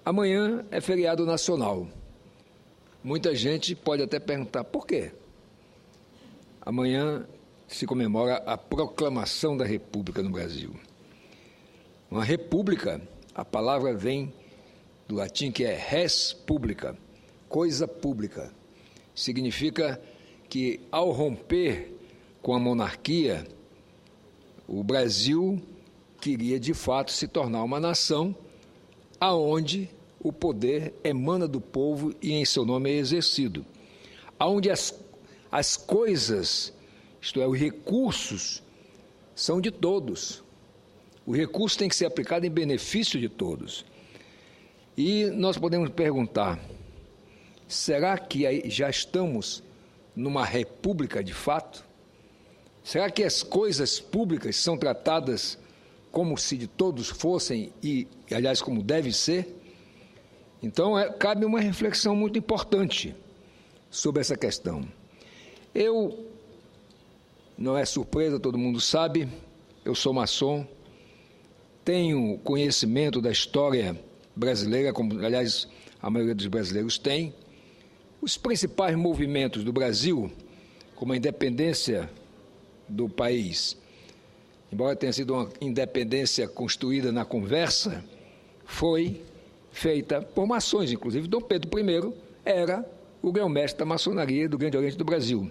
Amanhã é feriado nacional. Muita gente pode até perguntar por quê. Amanhã se comemora a proclamação da República no Brasil. Uma república, a palavra vem do latim que é res publica, coisa pública. Significa que ao romper com a monarquia, o Brasil queria de fato se tornar uma nação aonde o poder emana do povo e em seu nome é exercido. Aonde as coisas, isto é, os recursos, são de todos. O recurso tem que ser aplicado em benefício de todos. E nós podemos perguntar, será que já estamos numa república de fato? Será que as coisas públicas são tratadas como se de todos fossem e, aliás, como deve ser? Então, cabe uma reflexão muito importante sobre essa questão. Não é surpresa, todo mundo sabe, eu sou maçom, tenho conhecimento da história brasileira, como, aliás, a maioria dos brasileiros tem. Os principais movimentos do Brasil, como a independência do país, embora tenha sido uma independência construída na conversa, foi feita por maçons, inclusive Dom Pedro I era o grão-mestre da maçonaria do Grande Oriente do Brasil.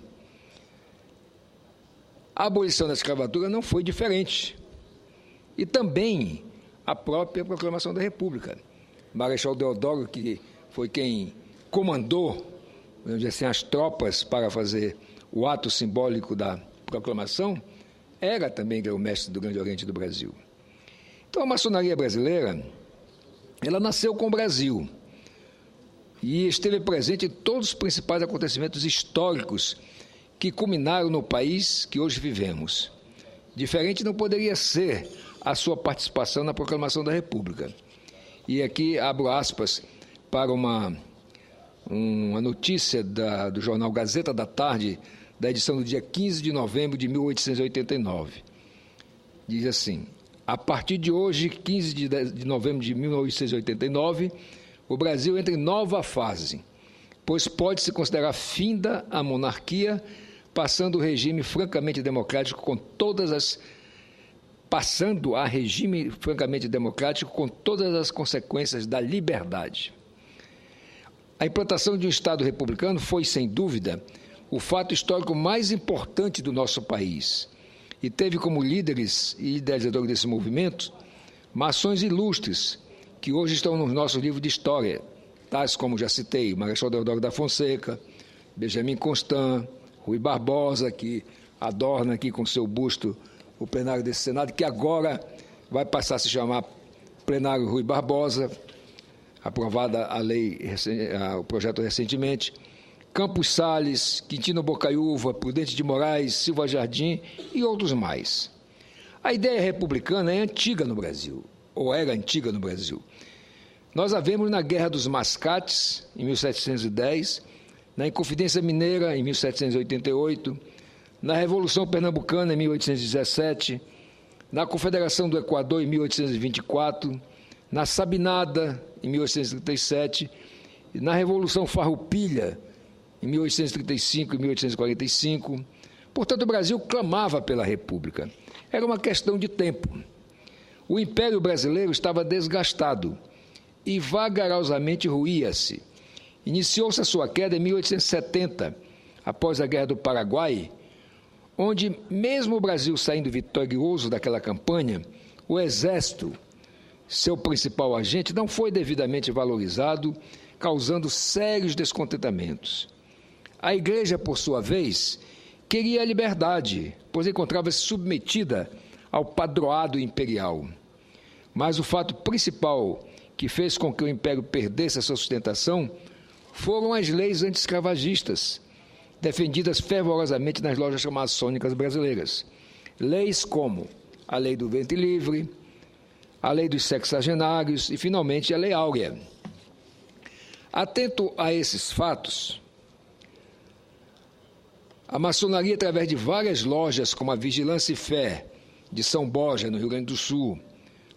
A abolição da escravatura não foi diferente. E também a própria proclamação da República. Marechal Deodoro, que foi quem comandou, vamos dizer assim, as tropas para fazer o ato simbólico da proclamação, era também grão-mestre do Grande Oriente do Brasil. Então, a maçonaria brasileira, ela nasceu com o Brasil e esteve presente em todos os principais acontecimentos históricos que culminaram no país que hoje vivemos. Diferente não poderia ser a sua participação na proclamação da República. E aqui abro aspas para uma notícia do jornal Gazeta da Tarde, da edição do dia 15 de novembro de 1889. Diz assim: a partir de hoje, 15 de novembro de 1889, o Brasil entra em nova fase, pois pode-se considerar finda a monarquia, passando a regime francamente democrático com todas as consequências da liberdade. A implantação de um Estado republicano foi, sem dúvida, o fato histórico mais importante do nosso país e teve como líderes e idealizadores desse movimento maçons ilustres que hoje estão nos nossos livros de história, tais como já citei, Marechal Deodoro da Fonseca, Benjamin Constant, Rui Barbosa, que adorna aqui com seu busto o plenário desse Senado, que agora vai passar a se chamar Plenário Rui Barbosa, aprovada a lei, o projeto recentemente, Campos Salles, Quintino Bocaiúva, Prudente de Moraes, Silva Jardim e outros mais. A ideia republicana é antiga no Brasil, ou era antiga no Brasil. Nós a vemos na Guerra dos Mascates, em 1710, na Inconfidência Mineira, em 1788, na Revolução Pernambucana, em 1817, na Confederação do Equador, em 1824, na Sabinada, em 1837, e na Revolução Farroupilha, em 1835 e 1845. Portanto, o Brasil clamava pela República. Era uma questão de tempo. O Império Brasileiro estava desgastado e vagarosamente ruía-se. Iniciou-se a sua queda em 1870, após a Guerra do Paraguai, onde, mesmo o Brasil saindo vitorioso daquela campanha, o Exército, seu principal agente, não foi devidamente valorizado, causando sérios descontentamentos. A Igreja, por sua vez, queria a liberdade, pois encontrava-se submetida ao padroado imperial. Mas o fato principal que fez com que o Império perdesse a sua sustentação foram as leis anti-escravagistas, defendidas fervorosamente nas lojas maçônicas brasileiras. Leis como a Lei do Ventre Livre, a Lei dos Sexagenários e, finalmente, a Lei Áurea. Atento a esses fatos, a maçonaria, através de várias lojas, como a Vigilância e Fé, de São Borja, no Rio Grande do Sul,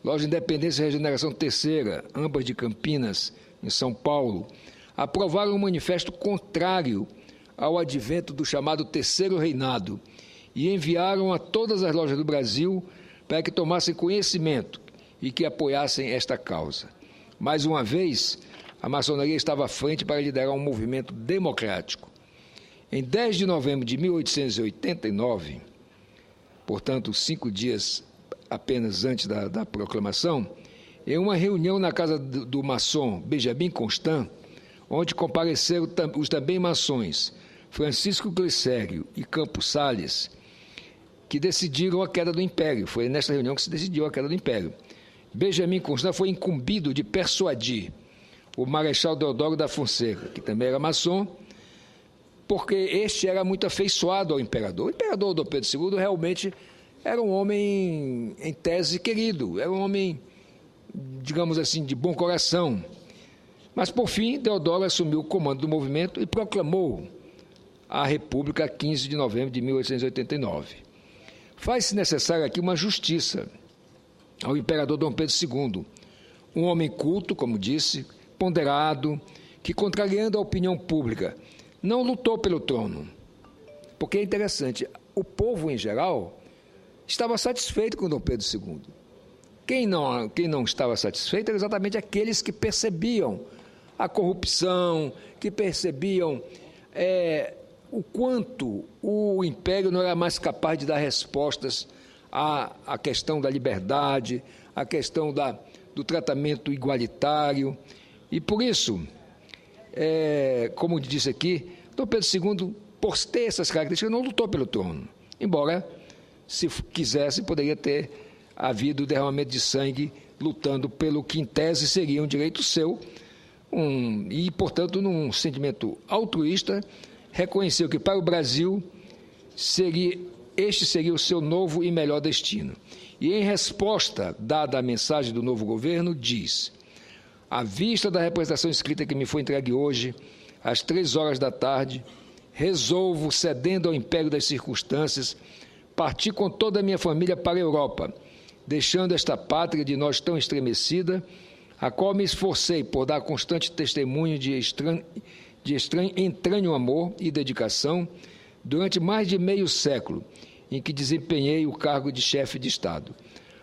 Loja Independência e Regeneração Terceira, ambas de Campinas, em São Paulo, aprovaram um manifesto contrário ao advento do chamado Terceiro Reinado e enviaram a todas as lojas do Brasil para que tomassem conhecimento e que apoiassem esta causa. Mais uma vez, a maçonaria estava à frente para liderar um movimento democrático. Em 10 de novembro de 1889, portanto, 5 dias apenas antes da proclamação, em uma reunião na casa do maçom Benjamin Constant, onde compareceram os também maçons Francisco Glicério e Campos Sales, que decidiram a queda do Império. Foi nesta reunião que se decidiu a queda do Império. Benjamin Constant foi incumbido de persuadir o Marechal Deodoro da Fonseca, que também era maçom, porque este era muito afeiçoado ao imperador. O imperador Dom Pedro II realmente era um homem, em tese, querido, era um homem, digamos assim, de bom coração. Mas, por fim, Deodoro assumiu o comando do movimento e proclamou a República a 15 de novembro de 1889. Faz-se necessária aqui uma justiça ao imperador Dom Pedro II, um homem culto, como disse, ponderado, que, contrariando a opinião pública, não lutou pelo trono. Porque é interessante, o povo, em geral, estava satisfeito com Dom Pedro II. Quem não estava satisfeito eram exatamente aqueles que percebiam a corrupção, que percebiam o quanto o Império não era mais capaz de dar respostas à questão da liberdade, à questão do tratamento igualitário. E por isso, como disse aqui, Dom Pedro II, por ter essas características, não lutou pelo trono. Embora, se quisesse, poderia ter havido derramamento de sangue lutando pelo que, em tese, seria um direito seu, e, portanto, num sentimento altruísta, reconheceu que, para o Brasil, este seria o seu novo e melhor destino. E, em resposta dada à mensagem do novo governo, diz: à vista da representação escrita que me foi entregue hoje, às 3 da tarde, resolvo, cedendo ao império das circunstâncias, partir com toda a minha família para a Europa, deixando esta pátria de nós tão estremecida, a qual me esforcei por dar constante testemunho de entranho amor e dedicação durante mais de meio século, em que desempenhei o cargo de chefe de Estado.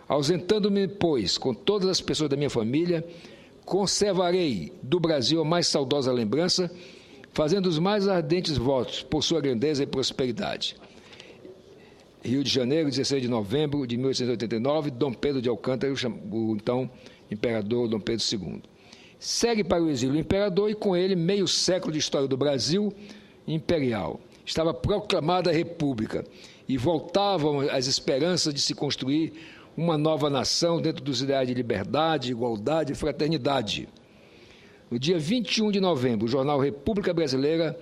Ausentando-me, pois, com todas as pessoas da minha família, conservarei do Brasil a mais saudosa lembrança, fazendo os mais ardentes votos por sua grandeza e prosperidade. Rio de Janeiro, 16 de novembro de 1889, Dom Pedro de Alcântara, o então imperador Dom Pedro II. Segue para o exílio o imperador e com ele meio século de história do Brasil imperial. Estava proclamada a República e voltavam as esperanças de se construir uma nova nação dentro dos ideais de liberdade, igualdade e fraternidade. No dia 21 de novembro, o jornal República Brasileira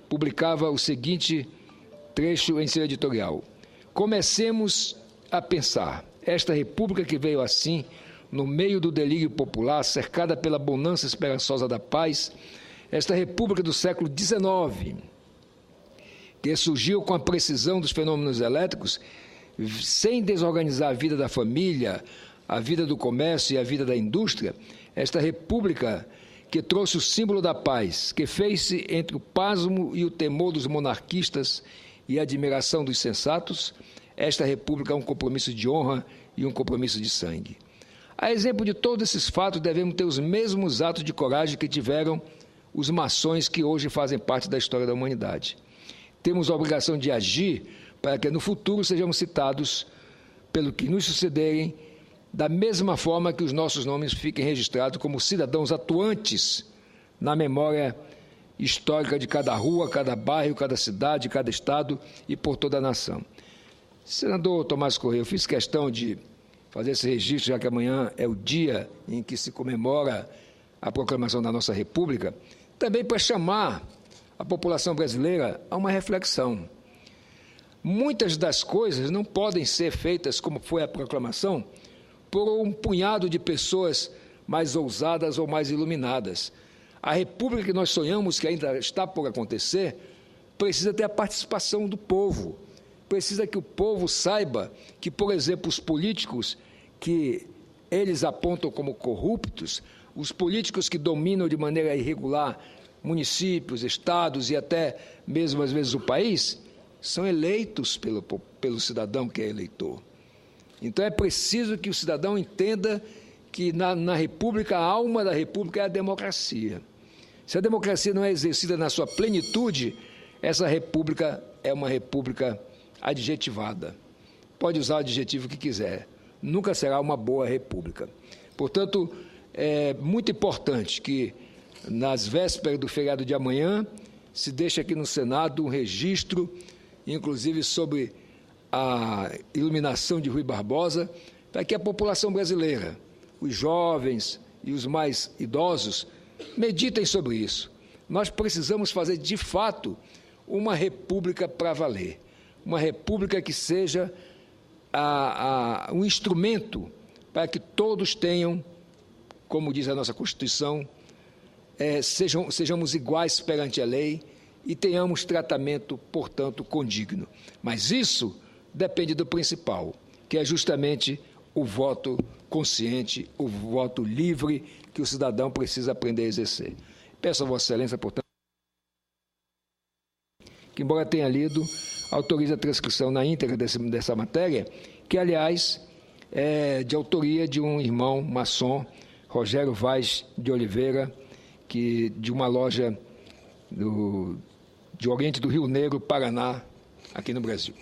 publicava o seguinte trecho em seu editorial: comecemos a pensar, esta república que veio assim, no meio do delírio popular, cercada pela bonança esperançosa da paz, esta república do século XIX, que surgiu com a precisão dos fenômenos elétricos, sem desorganizar a vida da família, a vida do comércio e a vida da indústria, esta república que trouxe o símbolo da paz, que fez-se entre o pasmo e o temor dos monarquistas e a admiração dos sensatos, esta república é um compromisso de honra e um compromisso de sangue. A exemplo de todos esses fatos, devemos ter os mesmos atos de coragem que tiveram os maçons que hoje fazem parte da história da humanidade. Temos a obrigação de agir para que no futuro sejamos citados pelo que nos sucederem, da mesma forma que os nossos nomes fiquem registrados como cidadãos atuantes na memória histórica de cada rua, cada bairro, cada cidade, cada estado e por toda a nação. Senador Tomás Correia, eu fiz questão de fazer esse registro, já que amanhã é o dia em que se comemora a proclamação da nossa República, também para chamar a população brasileira a uma reflexão. Muitas das coisas não podem ser feitas, como foi a proclamação, por um punhado de pessoas mais ousadas ou mais iluminadas. A República que nós sonhamos, que ainda está por acontecer, precisa ter a participação do povo. Precisa que o povo saiba que, por exemplo, os políticos que eles apontam como corruptos, os políticos que dominam de maneira irregular municípios, estados e até mesmo, às vezes, o país, são eleitos pelo cidadão que é eleitor. Então, é preciso que o cidadão entenda que na República, a alma da República é a democracia. Se a democracia não é exercida na sua plenitude, essa República é uma República adjetivada. Pode usar o adjetivo que quiser, nunca será uma boa República. Portanto, é muito importante que, nas vésperas do feriado de amanhã, se deixe aqui no Senado um registro, inclusive sobre a iluminação de Rui Barbosa, para que a população brasileira, os jovens e os mais idosos, meditem sobre isso. Nós precisamos fazer, de fato, uma república para valer. Uma república que seja um instrumento para que todos tenham, como diz a nossa Constituição, sejamos iguais perante a lei e tenhamos tratamento, portanto, condigno. Mas isso depende do principal, que é justamente o voto consciente, o voto livre que o cidadão precisa aprender a exercer. Peço a Vossa Excelência, portanto, que, embora tenha lido, autorize a transcrição na íntegra dessa matéria, que, aliás, é de autoria de um irmão maçom, Rogério Vaz de Oliveira, de uma loja de Oriente do Rio Negro, Paraná, aqui no Brasil.